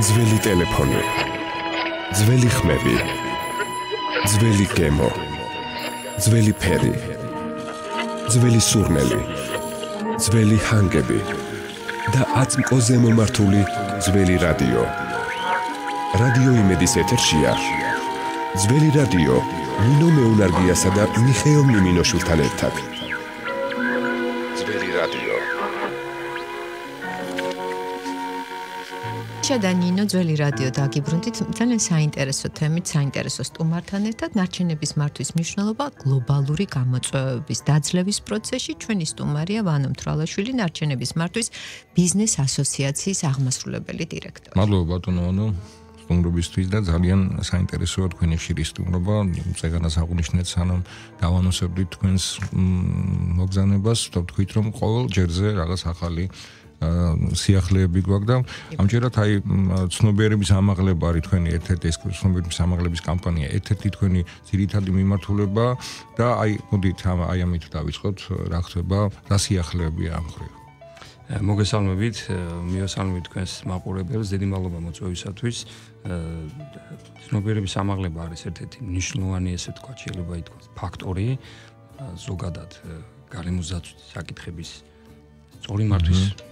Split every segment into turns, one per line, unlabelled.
ძველი ტელეფონი, ძველი ხმები, ძველი გემო, ძველი ფერი, ძველი სურნელი, ძველი ჰანგები და აწმყოზე მომართული ძველი რადიო. რადიო იმედის ეთერშია ძველი რადიო ნინო მეუნარგიასა და მიხეილ მიმინოშვილთან ერთად. ძველი რადიო.
და ნინო ძველი რადიო დაგიბრუნდით ძალიან საინტერესო თემით, საინტერესო სტუმართან ერთად ნარჩენების მართვის მნიშვნელობა გლობალური გამოწვევების დაძლევის პროცესში. ჩვენი სტუმარია ვანო მთვრალაშვილი, ნარჩენების მართვის ბიზნეს ასოციაციის აღმასრულებელი დირექტორი.
მადლობა ბატონო ვანო სტუმრობისთვის და ძალიან საინტერესოა თქვენი ხშირი სტუმრობა. წეგანას აღვნიშნეთ სანამ დავანოსებდით თქვენს მოგზაურობას, ვთქვით რომ ყოველ ჯერზე რაღაც ახალი სიახლეები გვაქვს და ამჯერად აი ცნობიერების ამაღლება არის თქვენი ერთ-ერთი ეს ცნობიერების ამაღლების კამპანია, ერთ-ერთი თქვენი ძირითადი მიმართულება და აი მოდით აი ამით დავიწყოთ, რა ხდება, რა სიახლეებია ამ ხრივ.
მოგესალმებით, მიესალმებით თქვენს მაყურებელს, დიდი მადლობა მოწვევისათვის. ცნობიერების ამაღლება არის ერთ-ერთი მნიშვნელოვანი, ესე თქვა, შეიძლება ითქვას, ფაქტორი ზოგადად გარემოზაცვის საკითხების სწორი მართვის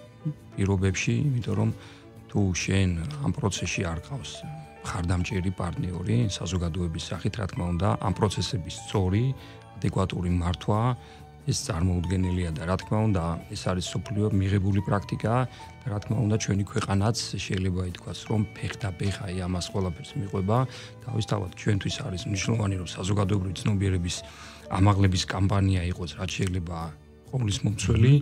პირობებში, იმიტომ რომ თუ შენ ამ პროცესში არ ყავს მხარდამჭერი პარტნიორი საზოგადოების სახით, რა თქმა უნდა, ამ პროცესების სწორი, ადეკვატური მართვა ეს წარმოუდგენელია და რა თქმა უნდა, ეს არის სოფლიო მიღებული პრაქტიკა და რა თქმა უნდა, ჩვენი ქვეყანაც შეიძლება ითქვას, რომ ფეხ აი ამას ყველაფერს მიყვება. თავისთავად ჩვენთვის არის მნიშვნელოვანი, რომ საზოგადოებრივი ცნობიერების ამაღლების კამპანია იყოს, რაც შეიძლება ყოვლის მომცველი,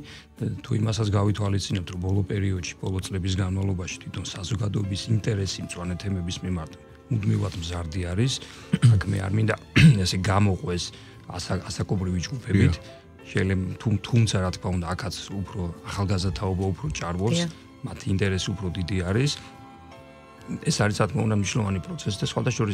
თუ იმასაც გავითვალისწინებთ, რომ ბოლო პერიოდში, ბოლო წლების განმავლობაში თვითონ საზოგადოების ინტერესი მწვანე თემების მიმართ მუდმივად მზარდი არის. საქმე არ მინდა ესე გამოყვეს ასაკობრივი ჯგუფებით. შეიძლება თუმცა რა თქმა უნდა, აქაც უფრო ახალგაზრდაობა უფრო ჭარბობს, მათი ინტერესი უფრო დიდი არის. ეს არის რა თქმა უნდა მნიშვნელოვანი პროცესი და სხვადასხვა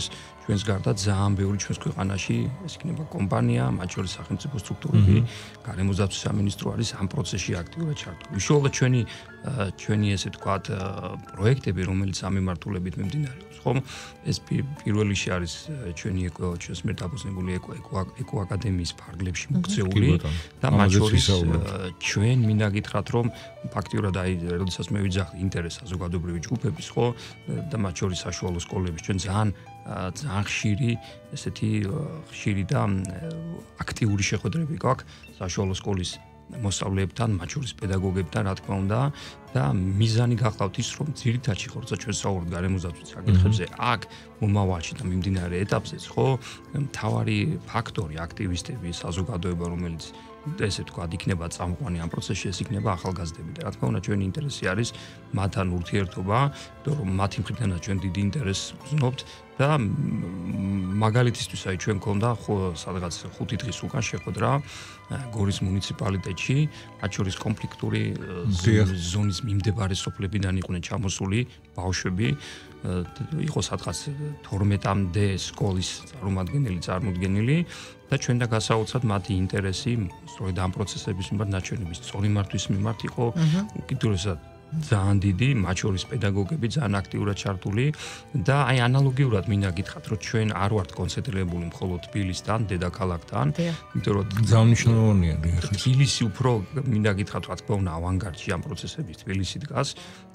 ჩვენს გარდა ძალიან ბევრი ჩვენს ქვეყანაში ეს იქნება კომპანია, მათ შორის სახელმწიფო სტრუქტურები, გარემოზაცვის სამინისტრო არის ამ პროცესში აქტიურად ჩართული. უშუალოდ ჩვენი ესე ვთქვათ პროექტები, რომელიც ამ მიმართულებით მიმდინარეობს, ხომ? ეს პირველ რიგში არის ჩვენი ჩვენს მიერ დაფუძნებული ეკო აკადემიის ფარგლებში მოქცეული და მათ შორის ჩვენ მინდა გითხრათ, რომ ფაქტიურად აი როდესაც მე ვიძახი ინტერესს საზოგადოებრივი ჯგუფების, ხო? და მათ შორის საშუალო სკოლების ჩვენ ძალიან ხშირი ესეთი ხშირი და აქტიური შეხვედრები გვაქვს საშუალო სკოლის მოსწავლეებთან, მათ შორის პედაგოგებთან, რა თქმა უნდა და მიზანი გახლავთ ის, რომ ძირითადში ხორცად ჩვენ საუბრობთ გარემოზაცვის საკითხებზე, აქ მომავალში და მიმდინარე ეტაპზეც, ხო, მთავარი ფაქტორი აქტივისტები, საზოგადოება, რომელიც ესე თქვა, იქნება წამყვანი ამ პროცესში, ეს იქნება ახალგაზრდები და რა თქმა უნდა, ჩვენი ინტერესი არის მათთან ურთიერთობა, იმიტომ რომ მათი მხრიდანაც ჩვენ დიდი ინტერესს ვგზნობთ და მაგალითისთვის აი ჩვენ გქონდა სადღაც 5 დღის უკან შეხვედრა გორის მუნიციპალიტეტში, მათ შორის კონფლიქტური ზონის მიმდებარე სოფლებიდან იყვნენ ჩამოსული ბავშვები, იყო სადღაც 12-მდე სკოლის წარმოდგენილი და ჩვენ და გასაოცრად მათი ინტერესი სწორედ ამ პროცესების მიმართ, ნაჩვენების სწორი მართვის მიმართ იყო უკიდურესად ძალიან დიდი, მათ შორის პედაგოგები ძალიან აქტიურად ჩართული და აი ანალოგიურად მინდა გითხრათ, რომ ჩვენ არ ვართ კონცენტრირებული მხოლოდ თბილისთან, დედაქალაქთან, იმიტომ რომ
ძალიან მნიშვნელოვანია
თბილისი უფრო მინდა გითხრათ, რა თქმა უნდა, ავანგარდში ამ პროცესების თბილისი დგას,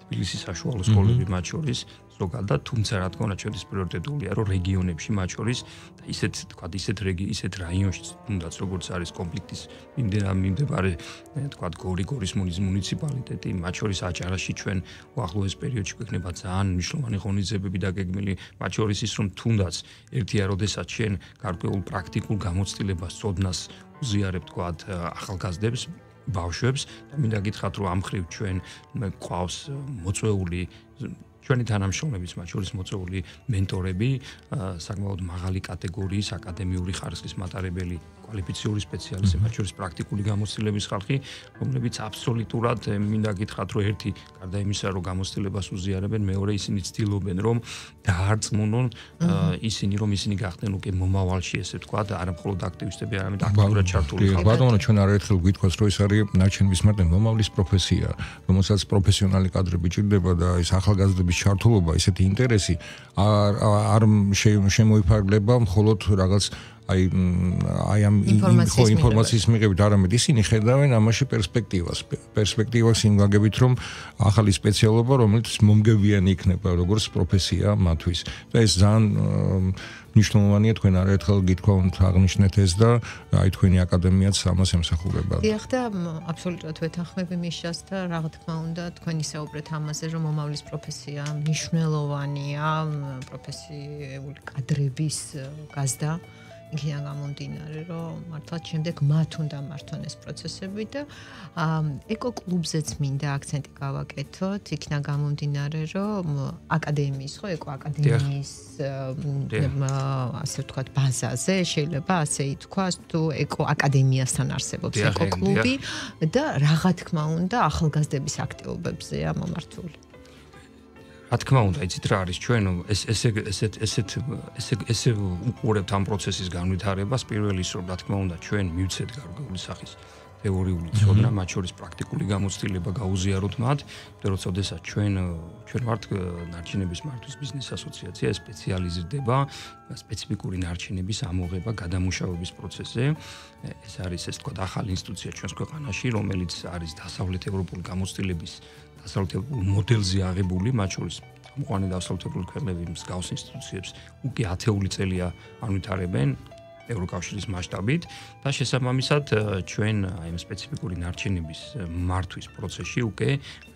თბილისის საშუალო სკოლები მათ შორის ზოგადად, თუმცა რა თქმა უნდა, ჩვენთვის პრიორიტეტულია, რომ რეგიონებში მათ შორის და ისეთ რაიონში, თუნდაც როგორც არის კონფლიქტის მიმდებარე, თქვა გორის მუნიციპალიტეტი, მათ შორის აჭარაში ჩვენ უახლოეს პერიოდში გვექნება ძალიან მნიშვნელოვანი ღონისძიებები დაგეგმილი, მათ შორის ის, რომ თუნდაც ერთია, როდესაც შენ გარკვეულ პრაქტიკულ გამოცდილებას, წოდნას უზიარებ, თქვა ახალგაზრდებს, ბავშვებს და მინდა გითხრათ, რომ ამ ხრივ ჩვენ გვყავს მოწვეული ჩვენი თანამშრომლებიც, მათ შორის მოწვეული მენტორები, საკმაოდ მაღალი კატეგორიის აკადემიური ხარისხის მატარებელი კვალიფიციური სპეციალისტები, მათ შორის პრაქტიკული გამოცდილების ხალხი, რომლებიც აბსოლუტურად მინდა გითხრათ, რომ ერთი გარდა იმისა, რომ გამოცდილებას უზიარებენ, მეორე ისინი ცდილობენ, რომ დაარწმუნონ ისინი, რომ ისინი გახდნენ უკვე მომავალში, ესე ვთქვათ, არა მხოლოდ აქტივისტები, არამედ აქტიურად ჩართული ხალხი.
ბატონო, ჩვენ არაერთხელ გვითხოვს, რომ ეს არის ნარჩენების მარტო მომავლის პროფესია, რომელსაც პროფესიონალი კადრები ჭირდება და ეს ახალგაზრდების ჩართულობა, ესეთი ინტერესი არ შემოიფარგლება მხოლოდ რაღაც აი ამ ინფორმაციის მიღებით, არამედ ისინი ხედავენ ამაში პერსპექტივას იმ გაგებით, რომ ახალი სპეციალობა, რომელიც მომგებიანი იქნება როგორც პროფესია მათთვის. და ეს ძალიან მნიშვნელოვანია, თქვენ არაერთხელ გითხოვთ აღნიშნეთ ეს და აი თქვენი აკადემიაც ამას ემსახურება.
დიახ და აბსოლუტურად ვეთანხმები მიშას და რა თქმა უნდა, თქვენი საუბრეთ ამაზე, რომ მომავლის პროფესია მნიშვნელოვანია პროფესიული კადრების გაზრდა. იქიდან გამომდინარე, რომ მართლაც შემდეგ მათ უნდა მართონ ეს პროცესები და ეკო-კლუბზეც მინდა აქცენტი გავაკეთოთ, იქიდან გამომდინარე, რომ აკადემიის, ხო, ეკო-აკადემიის ასე ვთქვათ, ბაზაზე შეიძლება ასე ითქვას, თუ ეკო-აკადემიასთან არსებობს ეკო-კლუბი და რა თქმა უნდა, ახალგაზრდების აქტივობებზეა მომართული.
რა თქმა უნდა, იცით რა არის ჩვენ ესე უყურებთ ამ პროცესის განვითარებას, პირველ ის რომ რა თქმა უნდა ჩვენ მივცეთ გარკვეული სახის თეორიული ცოდნა, მათ შორის პრაქტიკული გამოცდილება გაუზიაროთ მათ, იმიტომ რომ შესაძლოა ჩვენ ვართ ნარჩენების მართვის ბიზნეს ასოციაცია, სპეციალიზირდება სპეციფიკური ნარჩენების ამოღება, გადამუშავების პროცესზე. ეს არის ესე ვთქვათ ახალი ინსტიტუცია ჩვენს ქვეყანაში, რომელიც არის დასავლეთ ევროპული გამოცდილების დასავლეთევროპულ მოდელზე აღებული, მათ შორის მოყვანილი დასავლეთევროპული ქვეყნები მსგავს ინსტიტუციებს უკვე 10 წელია ანვითარებენ ევროკავშირის მასშტაბით და შესაბამისად ჩვენ აი ამ სპეციფიკური ნარჩენების მართვის პროცესში უკვე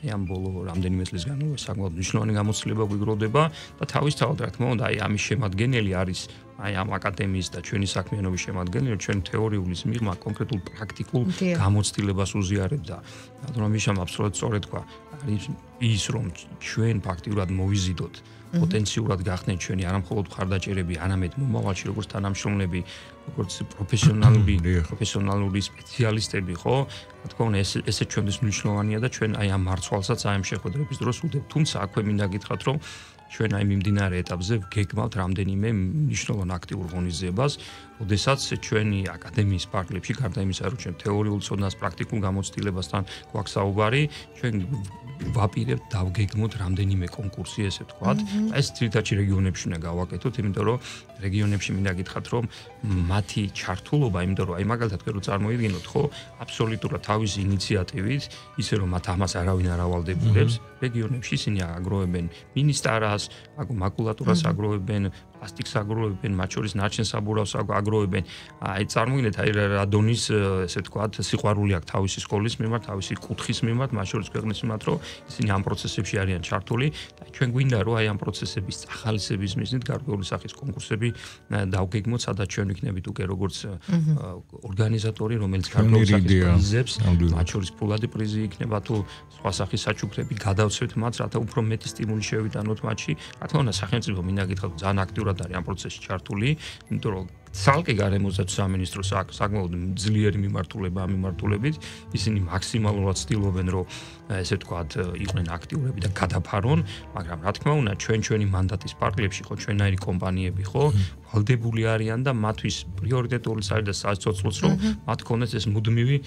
აი ამ ბოლო რამდენიმე წლის განმავლობაში საკმაოდ მნიშვნელოვანი გამოცდილება გვიგროვდება და თავისთავად რა თქმა უნდა აი ამის შემადგენელი არის აი ამ აკადემიის და ჩვენი საქმიანობის შემადგენელი, ჩვენ თეორიulis მიღმა კონკრეტულ პრაქტიკულ გამოცდილებას უზიარებდა. რადგან მიშამ აბსოლუტურად სწორად თქვა, არის ის რომ ჩვენ ფაქტიურად მოვიზიდოთ პოტენციურად გახდნენ ჩვენი არამხოლოდ მხარდაჭერები, არამედ მომავალში როგორც თანამშრომლები, როგორც პროფესიონალური სპეციალისტები, ხო? რა თქმა უნდა, ესე ჩვენთვის მნიშვნელოვანია და ჩვენ აი ამ მარცვალსაც აი ამ შეხვედრების დროს ვუდებთ. თუმცა აქვე მინდა გითხრათ, რომ ჩვენ აი მიმდინარე ეტაპზე გეგმავთ რამდენიმე მნიშვნელოვან აქტიურ ღონისძიებას, როდესაც ჩვენი აკადემიის პარტნიორებში გარდა იმისა, რომ ჩვენ თეორიულ ცოდნას პრაქტიკულ გამოცდილებასთან გვაქვს საუბარი, ჩვენ ვაპირებთ დავგეგმოთ რამდენიმე კონკურსი, ესე ვთქვათ. ეს ძირითადად რეგიონებში უნდა გავაკეთოთ, იმიტომ რომ რეგიონებში მინდა გითხრათ, რომ მათი ჩართულობა, იმიტომ რომ აი მაგალითად თქვენ რო წარმოიდგინოთ, ხო, აბსოლუტურად თავისი ინიციატივით, ისე რომ მათ ამას არავინ არ ავალდებულებს, რეგიონებში ისინი აგროვებენ მინისტარას, მაკულატურას აგროვებენ, პლასტიკს აგროვებენ, მათ შორის ნარჩენსაბურავს აგროვებენ. აი წარმოიდგინეთ, აი რა დონის, ესე ვთქვათ, სიყვარული აქვს თავისი სკოლის მიმართ, თავისი კუთხის მიმართ, მათ შორის ქვეყნის მიმართ, რომ ისინი ამ პროცესებში არიან ჩართული და ჩვენ გვინდა რომ აი ამ პროცესების ახალისების მიზნით გარკვეული სახის კონკურსები დავგეგმოთ, სადაც ჩვენ ვიქნებით უკვე როგორც ორგანიზატორი, რომელიც გარკვეული სახის პრიზებს, მათ შორის ფულადი პრიზი იქნება თუ სხვა სახის საჩუქრები გადავცეთ მათ, რათა უფრო მეტი სტიმული შევიტანოთ მათში. რა თქმა უნდა, სახელმწიფო მინდა გითხრათ, ძალიან აქტიურად არის ამ პროცესში ჩართული, იმიტომ რომ ცალკე გარემოსდაცვის სამინისტროს აქვს საკმაოდ ძლიერი მიმართულება ამ მიმართულებით, ისინი მაქსიმალურად ცდილობენ, რომ ესე ვთქვათ, იყვნენ აქტიურები და გადაფარონ, მაგრამ რა თქმა უნდა, ჩვენი მანდატის პარტნიორებში ხო ჩვენაირი კომპანიები ხო ვალდებული არიან და მათთვის პრიორიტეტული არის და საცოცხლოც რომ მათ ქონდეს ეს მუდმივი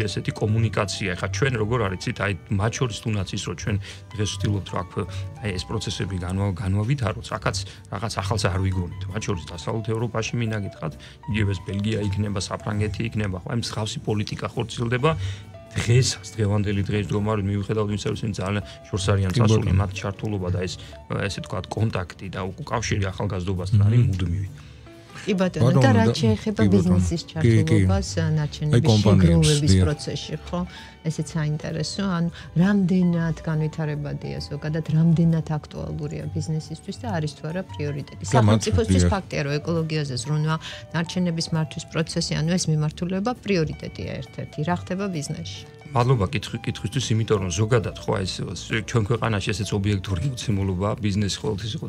ესეთი კომუნიკაცია. ეხლა ჩვენ როგორ არიცით, აი მათ შორის თუნდაც ის რომ ჩვენ დღეს ვცდილობთ რომ აქ აი ეს პროცესები განვავითაროთ, რაკაც რაღაც ახალს არ ვიგონით. მათ შორის დასავლეთ ევროპაში მინდა გითხრათ, იგივე ეს ბელგია იქნება, საფრანგეთი იქნება, ხო, აი მსგავსი პოლიტიკა ხორციელდება. დღევანდელი დღის მდგომარეობით მივიხედავთ იმისა, რომ ძალიან შორს არიან წასული მათ ჩართულობა და ეს ესე ვთქვათ კონტაქტი და უკავშირი ახალგაზრდობასთან არის მუდმივი.
კი ბატონო, და რაც შეეხება ბიზნესის ჩართულობას ნარჩენების შეგროვების პროცესში, ხო? ესეც საინტერესო, ანუ რამდენად განვითარებადია ზოგადად, რამდენად აქტუალურია ბიზნესისთვის და არის თუ არა პრიორიტეტი. სახელმწიფოსთვის ფაქტია, რომ ეკოლოგიაზე ზრუნვა, ნარჩენების მართვის პროცესი, ანუ ეს მიმართულება პრიორიტეტია ერთ-ერთი. რა ხდება ბიზნესში?
მადლობა კითხვისთვის, იმიტომ რომ ზოგადად ხო ეს ჩვენ ქვეყანაში ესეც ობიექტური მოცემულობა, ბიზნესი ყოველთვის იყო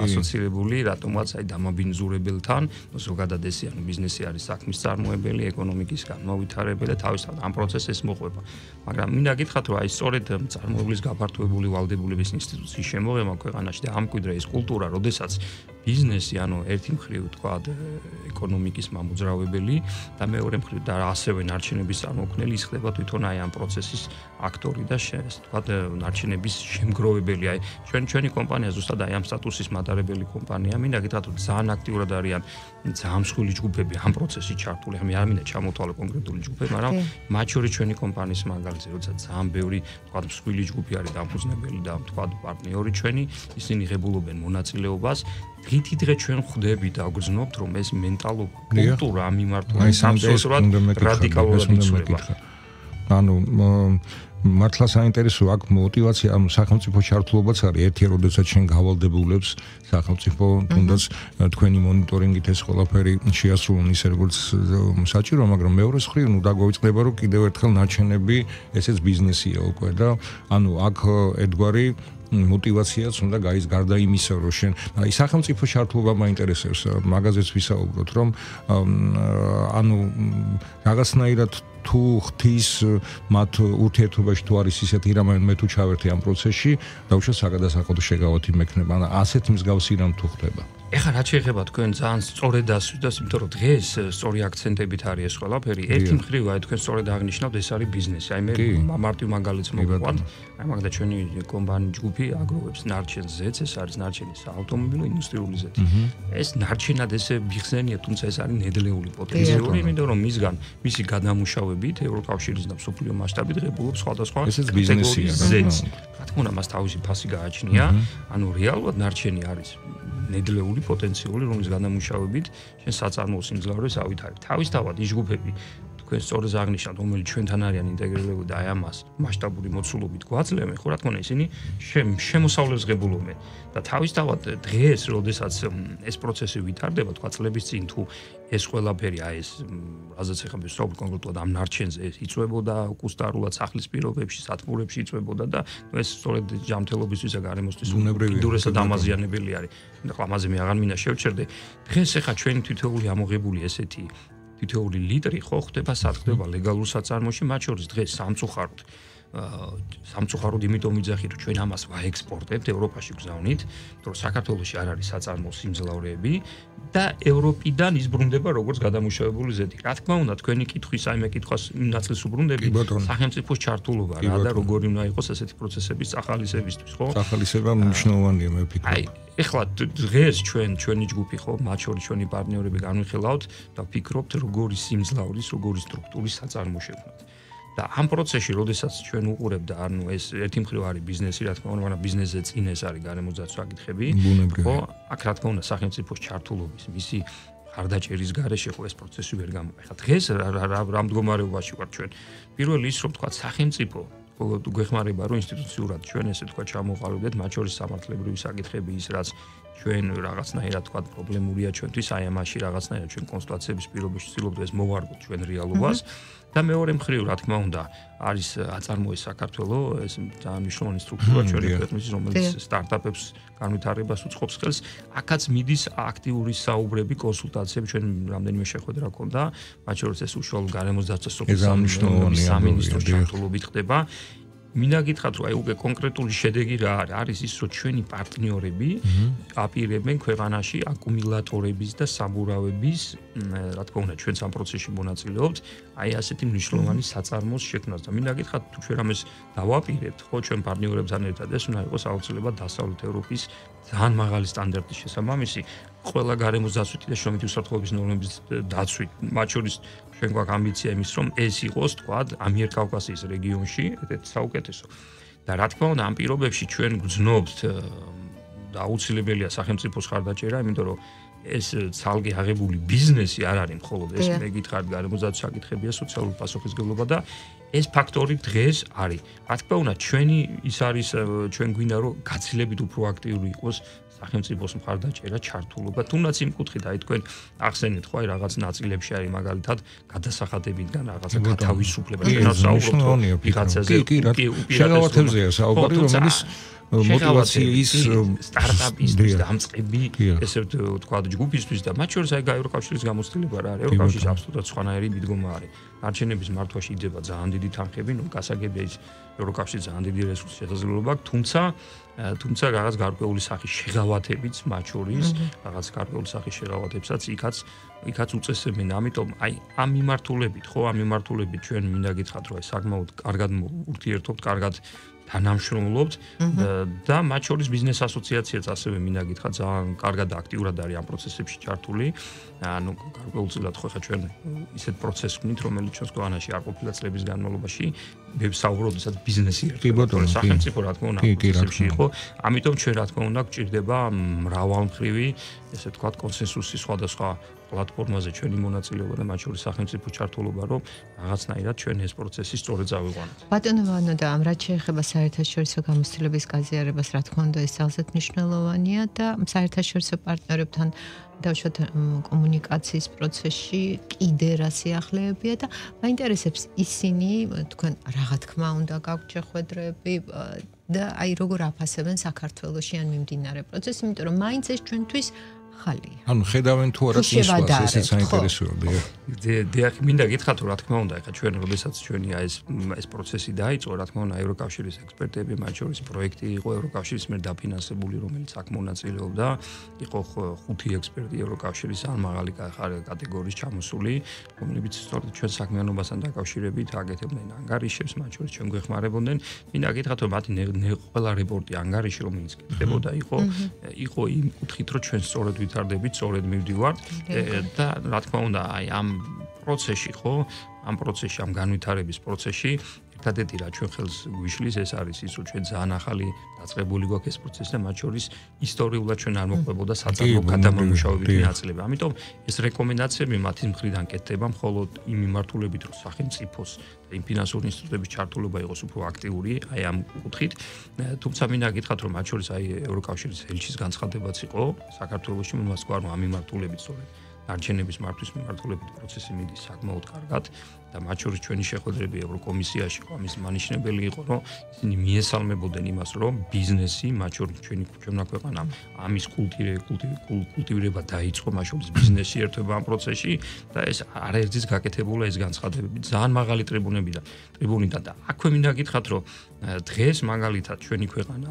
ასოცირებული, რატომაც აი დამაბინძურებელთან ზოგადად ეს ანუ ბიზნესი არის საქმის წარმოებელი, ეკონომიკის განმავითარებელი და თავისთავად ამ პროცესს მოყვება. მაგრამ მინდა გითხრათ, რომ აი სწორედ წარმოებლის გაფართოებული ვალდებულების ინსტიტუციის შემოღება ქვეყანაში და ამკვიდრა ის კულტურა, როდესაც ბიზნესი, ანუ ერთი მხრივ თქვა ეკონომიკის მამოძრავებელი და მეორე მხრივ და ასევე ნარჩენების წარმოქმნელი ის ხდება თვითონ აი ამ პროცესის აქტორი და ესე თქვა ნარჩენების შემგროვებელი. აი ჩვენი კომპანია ზუსტად აი ამ სტატუსის მატარებელი კომპანია. მინდა გითხრათ, რომ ძალიან აქტიურად არიან ძალიან მსხვილი ჯგუფები ამ პროცესში ჩართული. მე არ მინდა ჩამოთვალო კონკრეტული ჯგუფები, მაგრამ მათ შორის ჩვენი კომპანიის მაგალითზე, როცა ძალიან ბევრი თქვა მსხვილი ჯგუფი არის დამფუძნებელი და თქვა პარტნიორი ჩვენი, ისინი ღებულობენ მონაწილეობას. დღე ჩვენ ხვდებით და გრძნობთ, რომ ეს მენტალურ კულტურა ამ მიმართულებით სამწუხაროდ რადიკალურად იცვლება.
ანუ მართლა საინტერესო აქ мотиваცია ამ სახელმწიფო ჩართულობაც არის ერთი როდესაც ჩვენ გავალდებულებს სახელმწიფო თუნდაც თქვენი მონიტორინგით ეს ყველაფერი შეასრულონ ისე როგორც საჭირო, მაგრამ მეორე მხრივ ნუ დაგვიწყდება რომ კიდევ ერთხელ ნარჩენები ესეც ბიზნესია უკვე და ანუ აქ ერთგვარი мотиваციაც უნდა გაის გარდა იმისა, რომ შენ აი სახელმწიფო ჩართულობა მაინტერესებს, მაგაზეც ვისაუბროთ, რომ ანუ რაღაცნაირად თუ ხთის მათ ურთიერთობაში თუ არის ისეთი რამე მე თუ ჩავერთი ამ პროცესში, დაუშვათ საგადასახადო შეგავათი მექნება, ან ასეთი მსგავსი რამ თუ ხდება.
ეხლა რაც შეეხება თქვენ ძალიან სწორედ ასვიდას, იმიტომ რომ დღეს სწორი აქცენტებით არის ეს ყველაფერი. ერთი მხრივ აი თქვენ სწორედ აღნიშნავთ, ეს არის ბიზნესი. აი მე მარტივ მაგალითს მოვყვათ. აი მაგდა ჩვენი კომპანიის ჯგუფი აგროვებს ნარჩენს ზეთს, ეს არის ნარჩენი საავტომობილო ინდუსტრიული ზეთი. ეს ნარჩენად ესე მიხსენია, თუმცა ეს არის ნედლეული პოტენციური, იმიტომ რომ მისგან მისი გადამუშავებით ევროკავშირის და მსოფლიო მასშტაბით ღებულობს სხვადასხვა კატეგორიის ზეთს. რა თქმა უნდა, მას თავისი ფასი გააჩნია. ანუ რეალურად ნარჩენი არის ნედლეული პოტენციური, რომლის განამუშავებით შენ საწარმოო სიმძლავრეს ავითარებ. თავისთავად ის ჯგუფები თქვენ სწორედ აღნიშნავთ, რომელიც ჩვენთან არიან ინტეგრირებული და აი ამას მასშტაბური მოცულობით გვაძლევენ, ხო რა თქმა უნდა, ისინი შემოსავლებს ღებულობენ. და თავისთავად დღეს, როდესაც ეს პროცესი ვითარდება, თქვა წლების წინ თუ ეს ყველაფერი აი ეს რაზეც ეხება ვსაუბრობ კონკრეტულად ამ ნარჩენზე ეს იწვებოდა კუსტარულად სახლის პირობებში, სათბურებში იწვებოდა და ეს სწორედ ჯანმრთელობისთვის და გარემოსთვის უდიდესი დამაზიანებელი არის. ახლა ამაზე მე აღარ მინდა შევჩერდე. დღეს ახლა ჩვენი თითოეული ამოღებული ესეთი თითოეული ლიტრი ხო ხდება სათქდება ლეგალურ საწარმოში, მათ შორის დღეს სამწუხაროდ იმიტომ ვიძახი, რომ ჩვენ ამას ვაექსპორტებთ, ევროპაში გზავნით, რომ საქართველოში არ არის საწარმო სიმძლავრეები და ევროპიდან იზრუნდება როგორც გადამუშავებული ზეთი. რა თქმა უნდა, თქვენი კითხვის აი მე კითხვას ნაწილს უბრუნდები, სახელმწიფოს ჩართულობა რა და როგორი უნდა იყოს ესეთი პროცესების ახალისებისთვის, ხო?
ახალისება მნიშვნელოვანია მე ვფიქრობ.
აი, ეხლა დღეს ჩვენი ჯგუფი ხო, მათ შორის ჩვენი პარტნიორები განვიხილავთ და ვფიქრობთ, როგორი სიმძლავრის, როგორი სტრუქტურის საწარმო შექმნათ. და ამ პროცესში, როდესაც ჩვენ უყურებთ და ანუ ეს ერთი მხრივ არის ბიზნესი, რა თქმა უნდა, მაგრამ ბიზნესზე წინ ეს არის გარემოძაცვა კითხები, ხო? აქ რა თქმა უნდა, სახელმწიფოს ჩართულობის, მისი ხარდაჭერის გარეშე ხო ეს პროცესი ვერ გამოვა. ეხლა დღეს რა მდგომარეობაში ვართ ჩვენ? პირველი ის, რომ თქვა სახელმწიფო გვეხმარება, რომ ინსტიტუციურად ჩვენ ესე თქვა ჩამოყალიბდეთ, მათ შორის სამართლებრივი საკითხები ის, რაც ჩვენ რაღაცნაირად თქვა პრობლემურია ჩვენთვის, აი ამაში რაღაცნაირად ჩვენ კონსტიტუციების პირობებში ვცდილობთ ეს მოვარგოთ ჩვენ რეალობას. და მეორე მხრივ, რა თქმა უნდა, არის აწარმოეს საქართველოს ეს ძალიან მნიშვნელოვანი სტრუქტურა ჩვენი ქვეყნის, რომელიც სტარტაპებს განვითარებას უწყობს ხელს. აქაც მიდის აქტიური საუბრები, კონსულტაციები, ჩვენ რამდენიმე შეხვედრა გქონდა, მათ შორის ეს უშუალო გარემოსდაცვა სამინისტროს ჩართულობით ხდება. მინდა გითხრათ, რომ აი უკვე კონკრეტული შედეგი რა არის ის, რომ ჩვენი პარტნიორები აპირებენ ქვეყანაში აკუმულატორების და საბურავების, რა თქმა უნდა, ჩვენც ამ პროცესში მონაწილეობთ, აი ასეთი მნიშვნელოვანი საწარმოს შექმნას და მინდა გითხრათ, თუ ჩვენ ამას დავაპირებთ, ხო, ჩვენ პარტნიორებთან ერთად ეს უნდა იყოს აუცილებლად დასავლეთ ევროპის ძალიან მაღალი სტანდარტის შესაბამისი, ყველა გარემოსდაცვითი და შრომითი უსაფრთხოების ნორმების დაცვით, მათ შორის ჩვენ გვაქვს ამბიცია იმის, რომ ეს იყოს, თქვა, ამიერკავკასიის რეგიონში, ერთ საუკეთესო. და რა თქმა უნდა, ამ პირობებში ჩვენ გძნობთ და აუცილებელია სახელმწიფოს ხარდაჭერა, იმიტომ რომ ეს ცალკე აღებული ბიზნესი არ არის მხოლოდ ეს მე გითხარით გარემოსდაცვის საკითხებია, სოციალური პასუხისმგებლობა და ეს ფაქტორი დღეს არის. რა თქმა უნდა, ჩვენი ის არის ჩვენ გვინდა რომ გაცილებით უფრო აქტიური იყოს სახელმწიფოს მხარდაჭერა, ჩართულობა, თუნდაც იმ კუთხით, აი თქვენ ახსენეთ ხო, აი რაღაც ნაწილებში არის მაგალითად გადასახადებიდან რაღაცა გათავისუფლება, ჩვენ არ საუბრობთ ვიღაცაზე,
შეგავათებზეა საუბარი, რომელიც მოტივაციის
სტარტაპისთვის დამწყები, ესე ვთქვათ, ჯგუფისთვის და მათ შორის აი ევროკავშირის გამოცდილება რა არის? ევროკავშირის აბსოლუტურად სხვანაირი მიდგომა არის. არჩევნების მართვაში იდება ძალიან დიდი თანხები, ნუ გასაგებია ის ევროკავშირის ძალიან დიდი რესურსი შესაძლებლობა აქვს, თუმცა რაღაც გარკვეული სახის შეღავათებიც მათ შორის, რაღაც გარკვეული სახის შეღავათებსაც იქაც უწესებენ. ამიტომ აი ამ მიმართულებით, ხო, ამ მიმართულებით ჩვენ მინდა გითხრათ, რომ აი საკმაოდ კარგად ურთიერთობთ, კარგად თანამშრომლობთ და მათ შორის ბიზნეს ასოციაციაც ასევე მინდა გითხრათ ძალიან კარგად და აქტიურად არის ამ პროცესებში ჩართული. ანუ გარკვეულწილად ხო ხა ჩვენ ისეთ პროცესს ვქნით, რომელიც ჩვენს ქვეყანაში არ ყოფილა წლების განმავლობაში, ვსაუბრობდასაც ბიზნესი ერთგვარად სახელმწიფო რა თქმა უნდა პროცესებში იყო. ამიტომ ჩვენ რა თქმა უნდა გვჭირდება მრავალმხრივი, ესე ვთქვათ, კონსენსუსი სხვადასხვა პლატფორმაზე ჩვენი მონაწილეობა და მათ შორის სახელმწიფო ჩართულობა, რომ რაღაცნაირად ჩვენ ეს პროცესი სწორედ წავიყვანოთ.
ბატონო ვანო და ამ რაც შეეხება საერთაშორისო გამოცდილების გაზიარებას, რა თქმა უნდა, ეს ძალზედ მნიშვნელოვანია და საერთაშორისო პარტნიორებთან დავუშვათ კომუნიკაციის პროცესში კიდე რა სიახლეებია და მაინტერესებს ისინი, თქვენ რა თქმა უნდა გაქვთ შეხვედრები და აი როგორ აფასებენ საქართველოში ან მიმდინარე პროცესს, იმიტომ რომ მაინც ეს ჩვენთვის ხალია.
ანუ ხედავენ თუ არა წინსვლას, ესეც საინტერესოა.
დიახ, მინდა გითხრათ, რა თქმა უნდა, ეხლა ჩვენ როდესაც ჩვენი ეს პროცესი დაიწყო, რა თქმა უნდა, ევროკავშირის ექსპერტები, მათ შორის პროექტი იყო ევროკავშირის მიერ დაფინანსებული, რომელიც აქ მონაწილეობდა, იყო 5 ექსპერტი ევროკავშირის ან მაღალი კატეგორიის ჩამოსული, რომლებიც სწორედ ჩვენ საქმიანობასთან დაკავშირებით აკეთებდნენ ანგარიშებს, მათ შორის ჩვენ გვეხმარებოდნენ. მინდა გითხრათ, რომ მათი ყველა რეპორტი ანგარიში, რომელიც კეთდებოდა, იყო იმ კუთხით, რომ ჩვენ სწორედ ვითარდებით, სწორედ მივდივართ და რა თქმა უნდა, აი ამ პროცესში, ხო, ამ პროცესში, ამ განვითარების პროცესში, ერთადერთი რა ჩვენ ხელს გვიშლის, ეს არის ის, რომ ჩვენ ძალიან ახალი დაწყებული გვაქვს ეს პროცესი და მათ შორის ისტორიულად ჩვენ არ მოხდებოდა საწარმო გადამამუშავებითი ნაწილები. ამიტომ ეს რეკომენდაციები მათი მხრიდან კეთდება მხოლოდ იმ მიმართულებით, რომ სახელმწიფოს და იმ ფინანსური ინსტიტუტების ჩართულობა იყოს უფრო აქტიური, აი ამ კუთხით. თუმცა მინდა გითხრათ, რომ მათ შორის აი ევროკავშირის ელჩის განცხადებაც იყო საქართველოში, მას გვარ ამ მიმართულებით სწორედ არჩევნების მართვის მიმართულებით პროცესი მიდის საკმაოდ კარგად და მათ შორის ჩვენი შეხვედრები ევროკომისიაში ხო ამის მანიშნებელი იყო, რომ ისინი მიესალმებოდნენ იმას, რომ ბიზნესი, მათ შორის ჩვენმა ქვეყანამ ამის კულტივირება დაიწყო, მათ შორის ბიზნესი ერთობა ამ პროცესში და ეს არაერთის გაკეთებულა ეს განცხადებები ძალიან მაღალი ტრიბუნიდან და აქვე მინდა გითხრათ, რომ დღეს მაგალითად ჩვენი ქვეყანა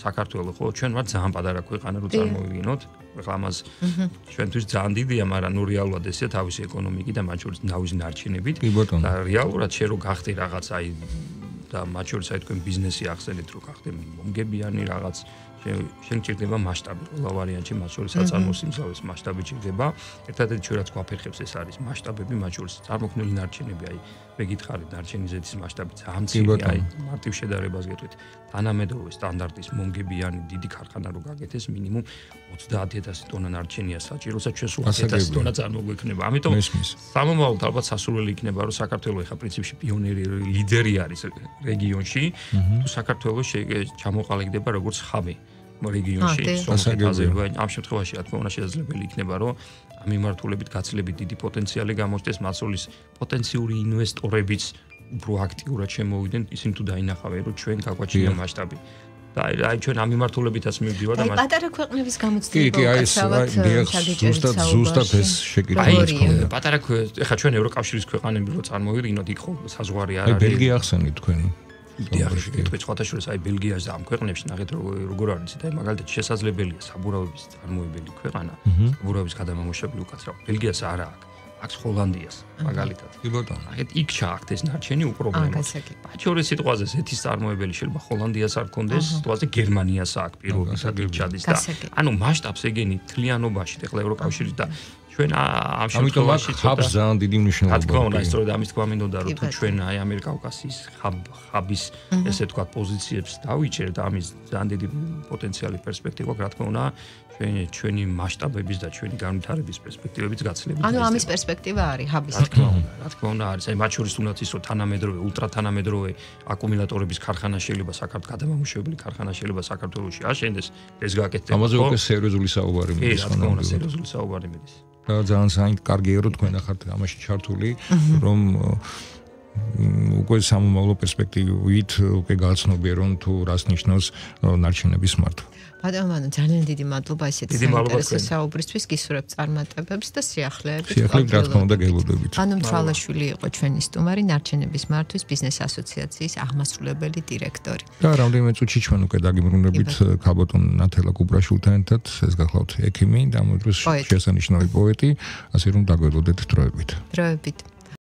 საქართველო ხო ჩვენ ვართ ძალიან პატარა ქვეყანა რო წარმოვიდგინოთ, ახლა ამას ჩვენთვის ძალიან დიდია, მაგრამ ნუ რეალურად ესეა თავისი ეკონომიკით და მათ შორის ნავის ნარჩენებით და რეალურად შენ რო გახდე რაღაც აი და მათ შორის აი თქვენ ბიზნესი ახსენეთ რო გახდე მომგებიანი რაღაც შენ ჭირდება მასშტაბი ყველა ვარიანტში, მათ შორის საწარმო სიმძლავრის მასშტაბი ჭირდება. ერთადერთი ჩვენ რაც გვაფერხებს ეს არის მასშტაბები, მათ შორის წარმოქმნილი ნარჩენები, აი მე გითხარით ნარჩენი ზეთის მასშტაბი ძალიან მცირე, აი მარტივ შედარებას გეტყვით. თანამედროვე სტანდარტის მომგებიანი დიდი ქარხანა რო გაკეთეს, მინიმუმ 30000 ტონა ნარჩენია საჭიროა, ჩვენ სულ 1000 ტონა წარმოგვექნება. ამიტომ სამომავლოდ ალბათ სასურველი იქნება, რომ საქართველოს ეხა პრინციპში პიონერი, ლიდერი არის რეგიონში, თუ საქართველოს ჩამოყალიბდება როგორც ხაბი რეგიონში, სომხეთ-აზერბაიჯანი, ამ შემთხვევაში რა თქმა უნდა შესაძლებელი იქნება, რომ ამ მიმართულებით გაცილებით დიდი პოტენციალი გამოჩნდეს, მასოლის პოტენციური ინვესტორებიც უფრო აქტიურად შემოვიდნენ, ისინი თუ დაინახავენ, რომ ჩვენ გაგვაჩნია მასშტაბი. და აი ჩვენ ამ მიმართულებითაც მივდივართ და
პატარა ქვეყნების გამოცდილება უკაცრავად
ზუსტად ეს შეკითხვა
იყო. პატარა ეხლა ჩვენ ევროკავშირის ქვეყანები რო წარმოვიდგინოთ, იქ ხო საზღვარი არ არის.
აი ბელგია ახსენეთ თქვენ.
დიახ, კითხვის სხვადასხვა აი ბელგიაზე ამ ქვეყნებში ნახეთ როგორ არის და მაგალითად შესაძლებელია საბურავების წარმოებელი ქვეყანა, საბურავების გადამამუშავებელი უკაცრავად. ბელგიას არა აქვს. აქვს ჰოლანდიას მაგალითად.
კი ბატონო.
ახეთ იქ ჩაახდეს ნარჩენი უპრობლემოა. ბაჩორის სიტყვაზე ზეთის წარმოებელი შეიძლება ჰოლანდიას არ კონდეს, სიტყვაზე გერმანიას აქვს პირობითად ჩადის და ანუ მასშტაბს ეგენი თლიანობაში ეხლა ევროკავშირის და ჩვენ ამ შემთხვევაში
ხაბს ძალიან დიდი მნიშვნელობა.
რა თქმა უნდა, სწორედ ამის თქვა მინდოდა, რომ თუ ჩვენ აი ამერიკა-კავკასიის ხაბის ესე თქვა პოზიციებს დავიჭერთ, ამის ძალიან დიდი პოტენციალი პერსპექტივა, რა თქმა უნდა, ჩვენი მასშტაბების და ჩვენი განვითარების პერსპექტივებიც გაცილებით.
ანუ ამის პერსპექტივა არის ხაბის.
რა თქმა უნდა არის. აი მათ შორის თუნდაც ის რომ თანამედროვე, ულტრათანამედროვე აკუმულატორების ქარხანა შეიძლება საქართველოს გადამამუშავებელი ქარხანა შეიძლება საქართველოში აშენდეს, ეს გაკეთდება.
ამაზე უკვე სერიოზული საუბარი მიდის.
რა თქმა უნდა, სერიოზული საუბარი მიდის.
და ძალიან კარგია რომ თქვენ ახართ ამაში ჩართული, რომ უკვე სამომავლო პერსპექტივით უკვე გაცნობია რომ თუ რას ნიშნავს ნარჩენების მართვა.
ბატონო, ძალიან დიდი მადლობა ესეთი საინტერესო საუბრისთვის, გისურვებთ წარმატებებს და სიახლეებით.
სიახლეებით რა თქმა უნდა გელოდებით.
ვანო მთვალაშვილი იყო ჩვენი სტუმარი, ნარჩენების მართვის ბიზნეს ასოციაციის აღმასრულებელი დირექტორი.
და რამდენიმე წუთში ჩვენ უკვე დაგიბრუნდებით ქალბატონ ნათელა კუბრაშვილთან ერთად, ეს გახლავთ ექიმი და ამ დროს შესანიშნავი პოეტი, ასე რომ დაგველოდეთ დროებით.
დროებით.